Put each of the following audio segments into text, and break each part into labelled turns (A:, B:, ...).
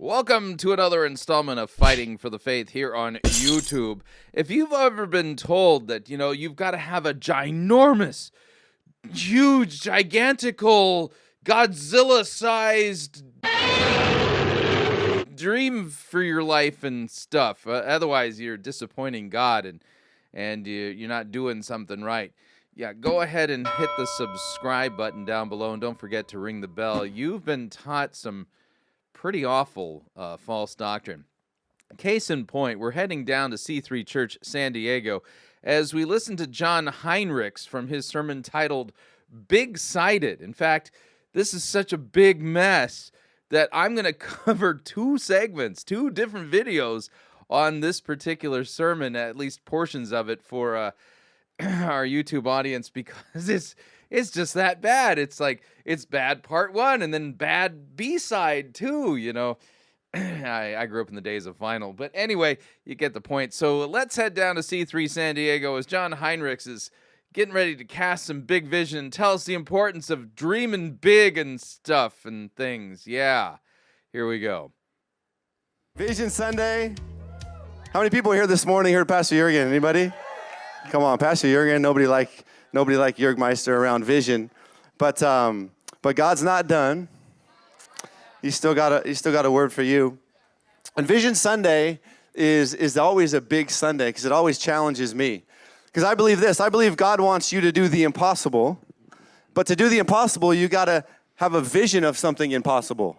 A: Welcome to another installment of Fighting for the Faith here on YouTube. If you've ever been told that, you've got to have a ginormous, huge, gigantical, Godzilla-sized dream for your life and stuff, otherwise you're disappointing God and you're not doing something right. Yeah, go ahead and hit the subscribe button down below, and don't forget to ring the bell. You've been taught some pretty awful false doctrine. Case in point, we're heading down to C3 Church, San Diego, as we listen to John Heinrichs from his sermon titled Big-Sided. In fact, this is such a big mess that I'm going to cover two different videos on this particular sermon, at least portions of it for our YouTube audience, because it's just that bad. It's like, it's bad part one and then bad B-side too, I grew up in the days of vinyl, but anyway, you get the point. So let's head down to C3 San Diego as John Heinrichs is getting ready to cast some big vision, tell us the importance of dreaming big and stuff and things. Yeah, here we go.
B: Vision Sunday. How many people here this morning heard Pastor Jurgen? Anybody? Come on, Pastor Jurgen. Nobody like Jurgmeister around Vision, but God's not done. He's still got a word for you. And Vision Sunday is always a big Sunday because it always challenges me. Because I believe this. I believe God wants you to do the impossible, but to do the impossible, you got to have a vision of something impossible.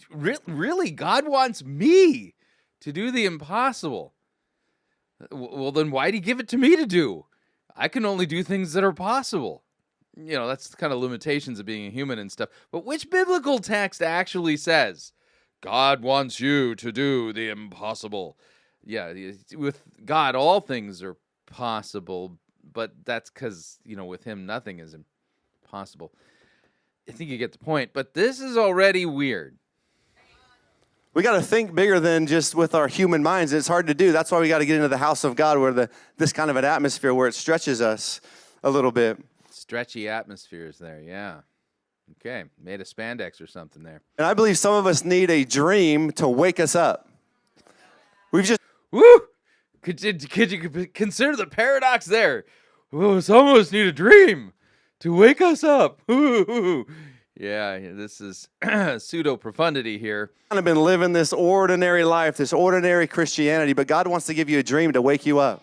A: Really, God wants me to do the impossible. Well, then why'd he give it to me to do? I can only do things that are possible. That's the kind of limitations of being a human and stuff. But which biblical text actually says, God wants you to do the impossible? Yeah, with God, all things are possible, but that's because, with him, nothing is impossible. I think you get the point, but this is already weird.
B: We got to think bigger than just with our human minds. It's hard to do. That's why we got to get into the house of God, where this kind of an atmosphere where it stretches us a little bit.
A: Stretchy atmospheres there, yeah. Okay, made of spandex or something there.
B: And I believe some of us need a dream to wake us up.
A: Woo! Could you consider the paradox there? Oh, some of us need a dream to wake us up. Yeah, this is pseudo-profundity here.
B: I've been living this ordinary life, this ordinary Christianity, but God wants to give you a dream to wake you up.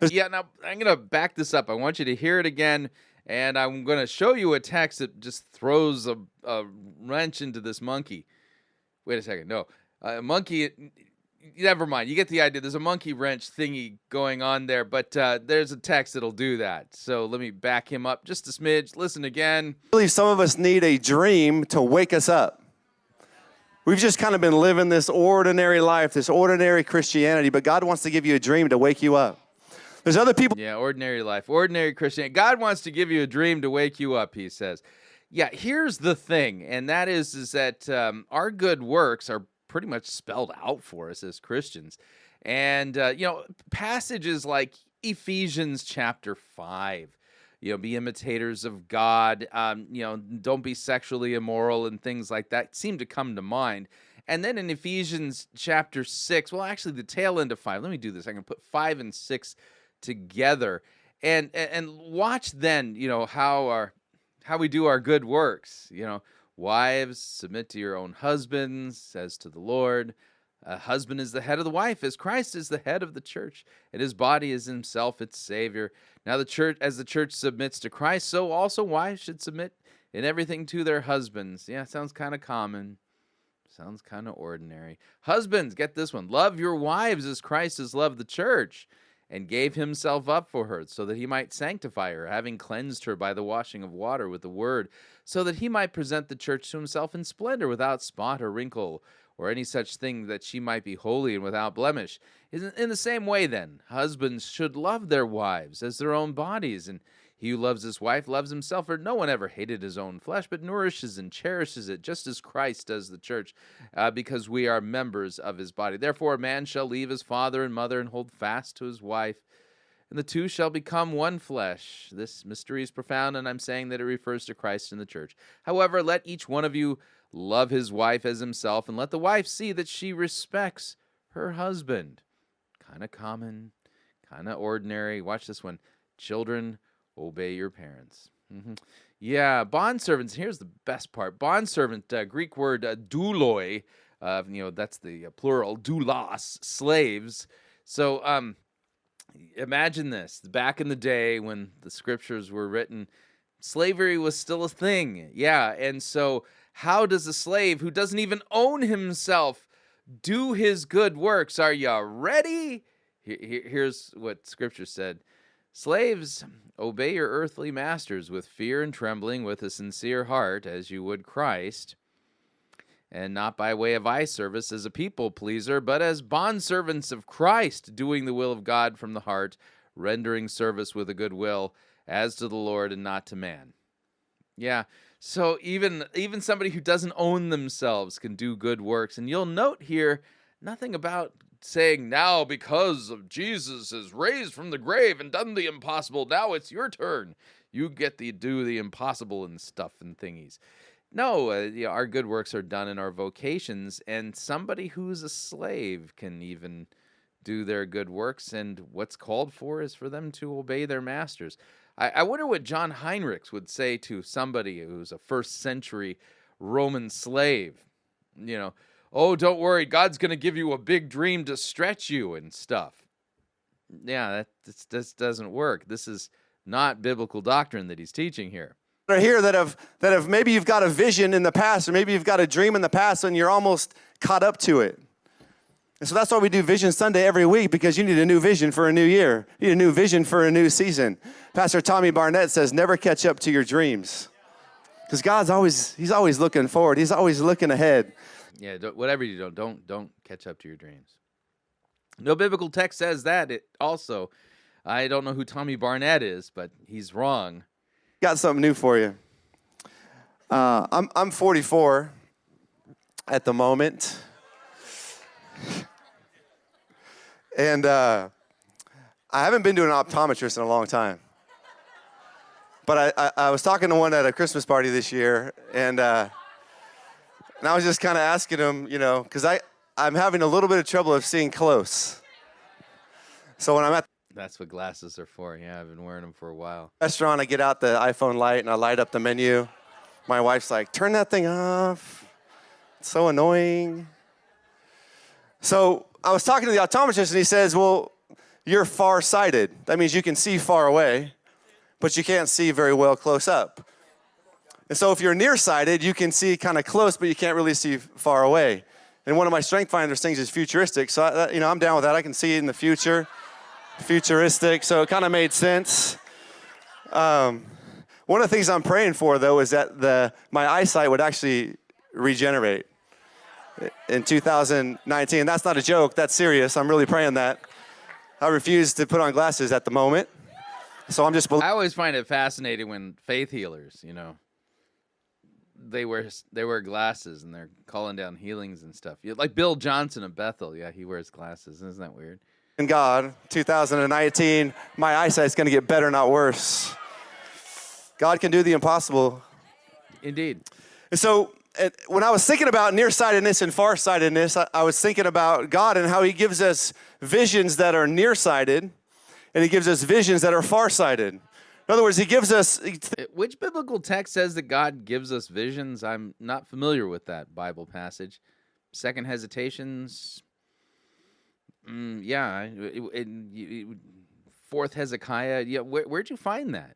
A: Now I'm going to back this up. I want you to hear it again, and I'm going to show you a text that just throws a wrench into this monkey. Wait a second. No, monkey, never mind. You get the idea. There's a monkey wrench thingy going on there, but there's a text that'll do that. So let me back him up just a smidge. Listen again.
B: I believe some of us need a dream to wake us up. We've just kind of been living this ordinary life, this ordinary Christianity, but God wants to give you a dream to wake you up. There's other people.
A: Yeah, ordinary life, ordinary Christianity. God wants to give you a dream to wake you up, he says. Yeah, here's the thing, and that is that our good works are pretty much spelled out for us as Christians. And, passages like Ephesians chapter 5, be imitators of God, don't be sexually immoral and things like that seem to come to mind. And then in Ephesians chapter 6, well, actually the tail end of 5, let me do this. I can put 5 and 6 together and watch then, how we do our good works, Wives, submit to your own husbands, as to the Lord. A husband is the head of the wife, as Christ is the head of the church, and his body is himself its Savior. Now the church, as the church submits to Christ, so also wives should submit in everything to their husbands. Yeah, sounds kind of common. Sounds kind of ordinary. Husbands, get this one. Love your wives as Christ has loved the church and gave himself up for her, so that he might sanctify her, having cleansed her by the washing of water with the word, so that he might present the church to himself in splendor, without spot or wrinkle, or any such thing, that she might be holy and without blemish. In the same way, then, husbands should love their wives as their own bodies, and he who loves his wife loves himself, for no one ever hated his own flesh, but nourishes and cherishes it, just as Christ does the church, because we are members of his body. Therefore, a man shall leave his father and mother and hold fast to his wife, and the two shall become one flesh. This mystery is profound, and I'm saying that it refers to Christ and the church. However, let each one of you love his wife as himself, and let the wife see that she respects her husband. Kind of common, kind of ordinary. Watch this one. Children, obey your parents. Yeah, bondservants. Here's the best part. Bondservant, Greek word douloi. That's the plural. Doulos, slaves. So, imagine this. Back in the day when the scriptures were written, slavery was still a thing. Yeah, and so how does a slave who doesn't even own himself do his good works? Are you ready? Here's what scripture said. Slaves, obey your earthly masters with fear and trembling, with a sincere heart, as you would Christ, and not by way of eye service as a people pleaser, but as bondservants of Christ, doing the will of God from the heart, rendering service with a good will, as to the Lord and not to man. Yeah, so even somebody who doesn't own themselves can do good works. And you'll note here nothing about saying, now because of Jesus is raised from the grave and done the impossible, now it's your turn. You get to do the impossible and stuff and thingies. No, our good works are done in our vocations, and somebody who's a slave can even do their good works, and what's called for is for them to obey their masters. I wonder what John Heinrichs would say to somebody who's a first century Roman slave. Oh, don't worry, God's going to give you a big dream to stretch you and stuff. Yeah, that doesn't work. This is not biblical doctrine that he's teaching here.
B: Here that have maybe you've got a vision in the past, or maybe you've got a dream in the past and you're almost caught up to it. And so that's why we do Vision Sunday every week, because you need a new vision for a new year. You need a new vision for a new season. Pastor Tommy Barnett says, never catch up to your dreams. Because he's always looking forward. He's always looking ahead.
A: Yeah, whatever you do, don't catch up to your dreams. No biblical text says that. I don't know who Tommy Barnett is, but he's wrong.
B: Got something new for you. I'm 44 at the moment. And I haven't been to an optometrist in a long time. But I was talking to one at a Christmas party this year, and I was just kind of asking him, because I'm having a little bit of trouble of seeing close. So when I'm at
A: That's what glasses are for. Yeah, I've been wearing them for a while.
B: the restaurant, I get out the iPhone light and I light up the menu. My wife's like, turn that thing off. It's so annoying. So I was talking to the optometrist, and he says, well, you're farsighted. That means you can see far away, but you can't see very well close up. And so if you're nearsighted, you can see kind of close, but you can't really see far away. And one of my Strength Finders things is futuristic. So, I'm down with that. I can see it in the future. Futuristic. So it kind of made sense. One of the things I'm praying for, though, is that my eyesight would actually regenerate in 2019. That's not a joke. That's serious. I'm really praying that. I refuse to put on glasses at the moment. So I'm just...
A: I always find it fascinating when faith healers, they wear glasses and they're calling down healings and stuff. Like Bill Johnson of Bethel. Yeah, he wears glasses. Isn't that weird?
B: In God, 2019, my eyesight's going to get better, not worse. God can do the impossible.
A: Indeed.
B: And so when I was thinking about nearsightedness and farsightedness, I was thinking about God and how he gives us visions that are nearsighted, and he gives us visions that are farsighted. In other words, he gives us...
A: Which biblical text says that God gives us visions? I'm not familiar with that Bible passage. Second Hesitations... Fourth Hezekiah. Yeah, where'd you find that?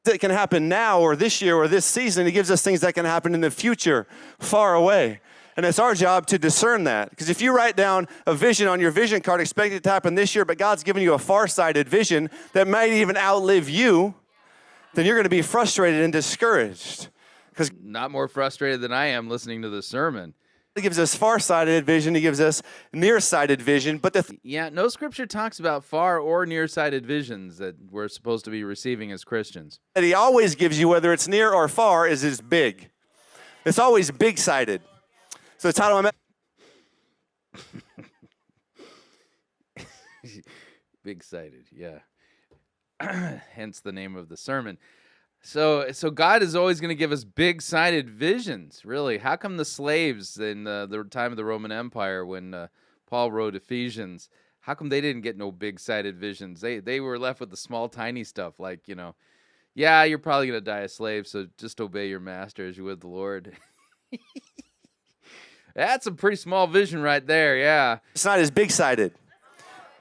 B: That can happen now or this year or this season. He gives us things that can happen in the future, far away. And it's our job to discern that. Because if you write down a vision on your vision card, expect it to happen this year, but God's given you a far-sighted vision that might even outlive you, then you're going to be frustrated and discouraged. Because
A: not more frustrated than I am listening to the sermon.
B: He gives us far-sighted vision. He gives us nearsighted vision. But
A: no scripture talks about far or nearsighted visions that we're supposed to be receiving as Christians.
B: That he always gives you, whether it's near or far, is big. It's always big-sighted. So the title
A: Big-sighted, yeah. hence the name of the sermon. So God is always going to give us big-sided visions, really. How come the slaves in the time of the Roman Empire, when Paul wrote Ephesians, how come they didn't get no big-sided visions? They were left with the small, tiny stuff, like, yeah, you're probably going to die a slave, so just obey your master as you would the Lord. That's a pretty small vision right there, yeah.
B: It's not as big-sided.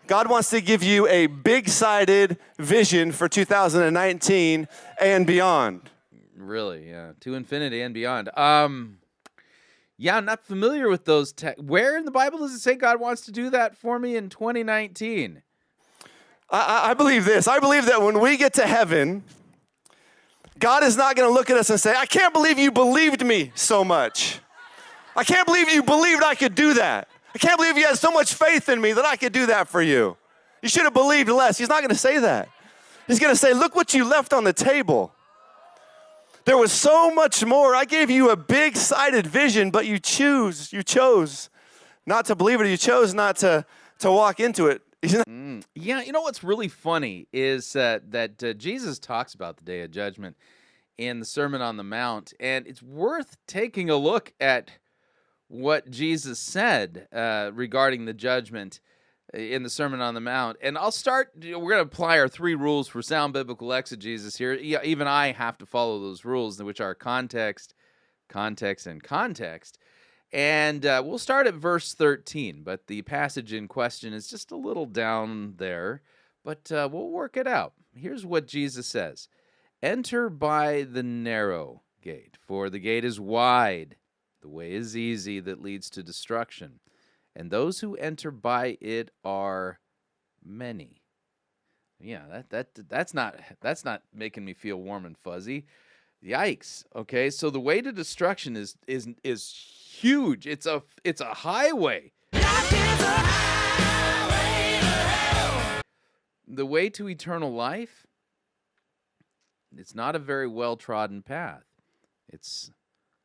B: God wants to give you a big-sided vision for 2019 and beyond.
A: Really, yeah. To infinity and beyond. Yeah, I'm not familiar with those. Where in the Bible does it say God wants to do that for me in 2019?
B: I believe this. I believe that when we get to heaven, God is not going to look at us and say, I can't believe you believed me so much. I can't believe you believed I could do that. I can't believe you had so much faith in me that I could do that for you. You should have believed less. He's not going to say that. He's going to say, look what you left on the table. There was so much more. I gave you a big-sided vision, but you chose not to believe it. You chose not to walk into it.
A: Yeah, you know what's really funny is that Jesus talks about the Day of Judgment in the Sermon on the Mount, and it's worth taking a look at what Jesus said regarding the judgment in the Sermon on the Mount. And I'll start, we're going to apply our 3 rules for sound biblical exegesis here. Yeah, even I have to follow those rules, which are context, context, and context. And we'll start at verse 13, but the passage in question is just a little down there, but we'll work it out. Here's what Jesus says. Enter by the narrow gate, for the gate is wide. The way is easy that leads to destruction, and those who enter by it are many. Yeah, that's not making me feel warm and fuzzy. Yikes. Okay, so the way to destruction is huge. It's a highway. The way to eternal life, it's not a very well-trodden path. It's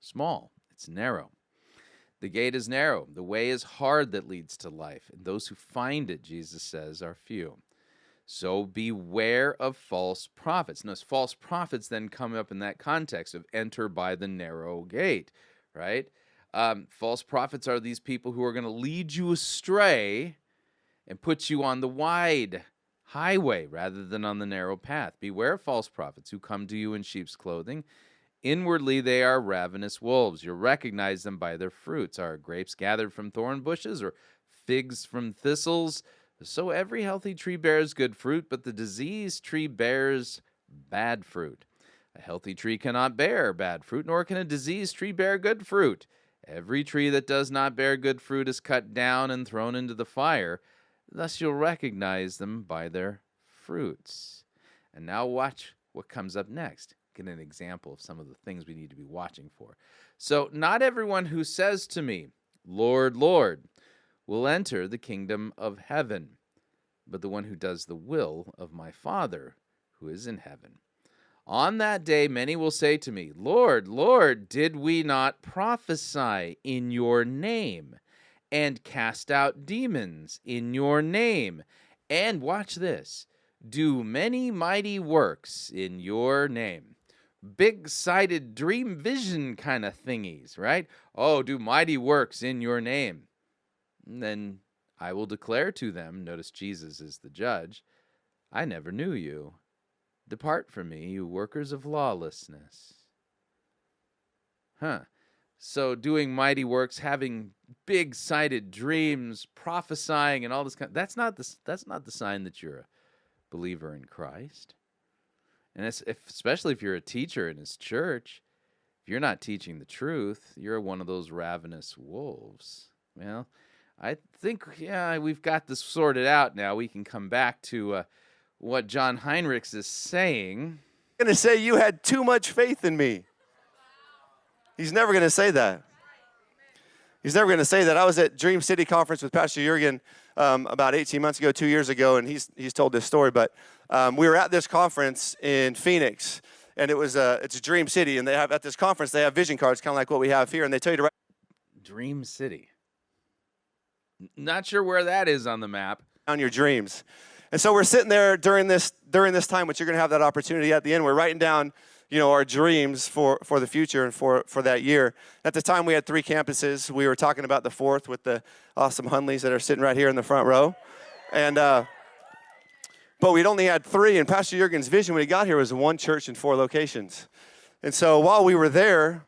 A: small. It's narrow. The gate is narrow. The way is hard that leads to life. And those who find it, Jesus says, are few. So beware of false prophets. Now, false prophets then come up in that context of enter by the narrow gate, right? False prophets are these people who are going to lead you astray and put you on the wide highway rather than on the narrow path. Beware of false prophets who come to you in sheep's clothing. Inwardly, they are ravenous wolves. You'll recognize them by their fruits. Are grapes gathered from thorn bushes or figs from thistles? So every healthy tree bears good fruit, but the diseased tree bears bad fruit. A healthy tree cannot bear bad fruit, nor can a diseased tree bear good fruit. Every tree that does not bear good fruit is cut down and thrown into the fire. Thus you'll recognize them by their fruits. And now watch what comes up next. Get an example of some of the things we need to be watching for. So, not everyone who says to me, Lord, Lord, will enter the kingdom of heaven, but the one who does the will of my Father who is in heaven. On that day, many will say to me, Lord, Lord, did we not prophesy in your name and cast out demons in your name? And watch this, do many mighty works in your name. Big-sided dream vision kind of thingies, right? Oh, do mighty works in your name. And then I will declare to them, notice Jesus is the judge, I never knew you. Depart from me, you workers of lawlessness. So doing mighty works, having big-sided dreams, prophesying, and all this that's not the sign that you're a believer in Christ. And especially if you're a teacher in his church, if you're not teaching the truth, you're one of those ravenous wolves. Well, I think, we've got this sorted out now. We can come back to what John Heinrichs is saying.
B: I'm going to say you had too much faith in me. He's never going to say that. He's never going to say that. I was at Dream City Conference with Pastor Jurgen about 18 months ago, 2 years ago, and he's told this story. But we were at this conference in Phoenix, and it's a Dream City, and at this conference they have vision cards, kind of like what we have here, and they tell you to write.
A: Dream City. Not sure where that is on the map.
B: Down your dreams. And so we're sitting there during this time, which you're going to have that opportunity at the end. We're writing down, our dreams for the future and for that year. At the time, we had 3 campuses. We were talking about the 4th with the awesome Hunleys that are sitting right here in the front row. And but we'd only had 3, and Pastor Jurgen's vision when he got here was 1 church and 4 locations. And so while we were there,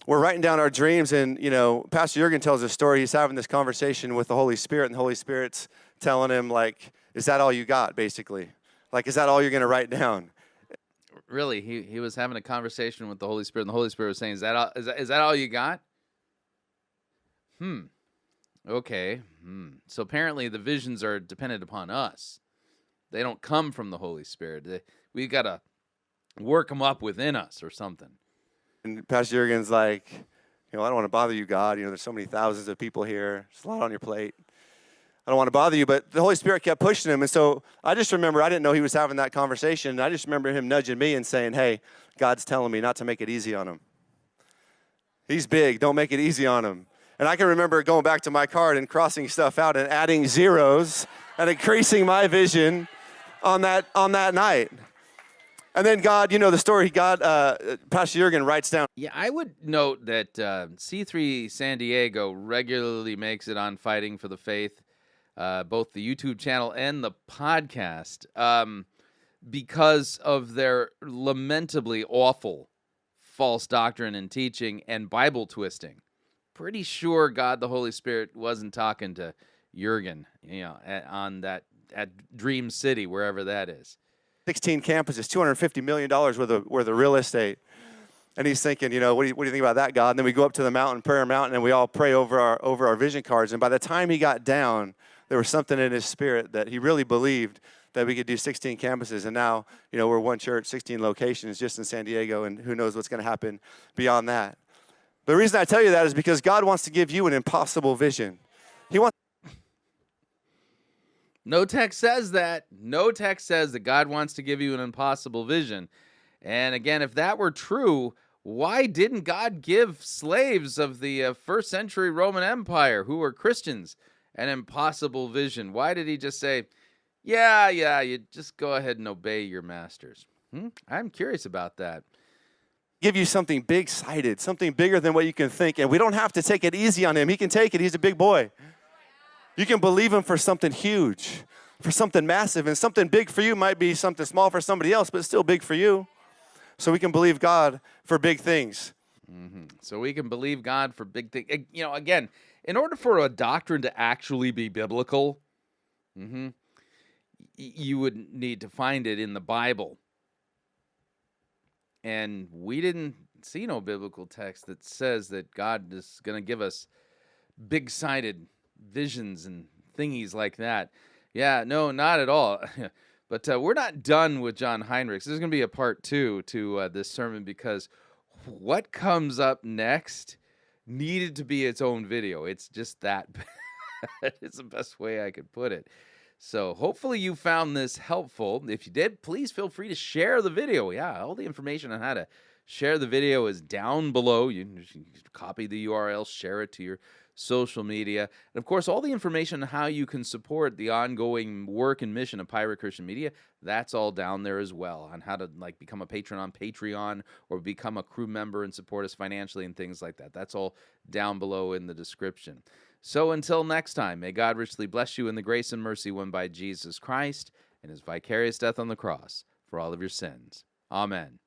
B: we're writing down our dreams, and, Pastor Jurgen tells a story. He's having this conversation with the Holy Spirit, and the Holy Spirit's telling him, like, is that all you got, basically? Like, is that all you're going to write down?
A: Really, he was having a conversation with the Holy Spirit, and the Holy Spirit was saying, is that all you got? Okay. So apparently the visions are dependent upon us. They don't come from the Holy Spirit. We got to work them up within us or something.
B: And Pastor Jurgen's like, I don't want to bother you, God. There's so many thousands of people here. There's a lot on your plate. I don't want to bother you, but the Holy Spirit kept pushing him. And so I just remember, I didn't know he was having that conversation. I just remember him nudging me and saying, hey, God's telling me not to make it easy on him. He's big. Don't make it easy on him. And I can remember going back to my card and crossing stuff out and adding zeros and increasing my vision on that night. And then God, the story, Pastor Jurgen writes down.
A: Yeah, I would note that C3 San Diego regularly makes it on Fighting for the Faith, both the YouTube channel and the podcast, because of their lamentably awful false doctrine and teaching and Bible twisting. Pretty sure God the Holy Spirit wasn't talking to Jurgen, at Dream City, wherever that is.
B: 16 campuses, $250 million worth of real estate. And he's thinking, what do you think about that, God? And then we go up to the mountain, prayer mountain, and we all pray over our vision cards. And by the time he got down, there was something in his spirit that he really believed that we could do 16 campuses. And now, we're 1 church, 16 locations just in San Diego, and who knows what's going to happen beyond that. The reason I tell you that is because God wants to give you an impossible vision. He wants.
A: No text says that. No text says that God wants to give you an impossible vision. And again, if that were true, why didn't God give slaves of the first century Roman Empire who were Christians an impossible vision? Why did he just say, yeah, you just go ahead and obey your masters? I'm curious about that.
B: Give you something big-sighted, something bigger than what you can think. And we don't have to take it easy on him. He can take it. He's a big boy. You can believe him for something huge, for something massive. And something big for you might be something small for somebody else, but it's still big for you. So we can believe God for big things.
A: So we can believe God for big things. Again, in order for a doctrine to actually be biblical, you would need to find it in the Bible. And we didn't see no biblical text that says that God is going to give us big-sided visions and thingies like that. Yeah, no, not at all. But we're not done with John Heinrichs. There's going to be a part 2 to this sermon, because what comes up next needed to be its own video. It's just that bad. It's the best way I could put it. So hopefully you found this helpful. If you did, please feel free to share the video. Yeah, all the information on how to share the video is down below. You can copy the URL, share it to your social media. And of course, all the information on how you can support the ongoing work and mission of Pirate Christian Media, that's all down there as well, on how to become a patron on Patreon or become a crew member and support us financially and things like that. That's all down below in the description. So until next time, may God richly bless you in the grace and mercy won by Jesus Christ and his vicarious death on the cross for all of your sins. Amen.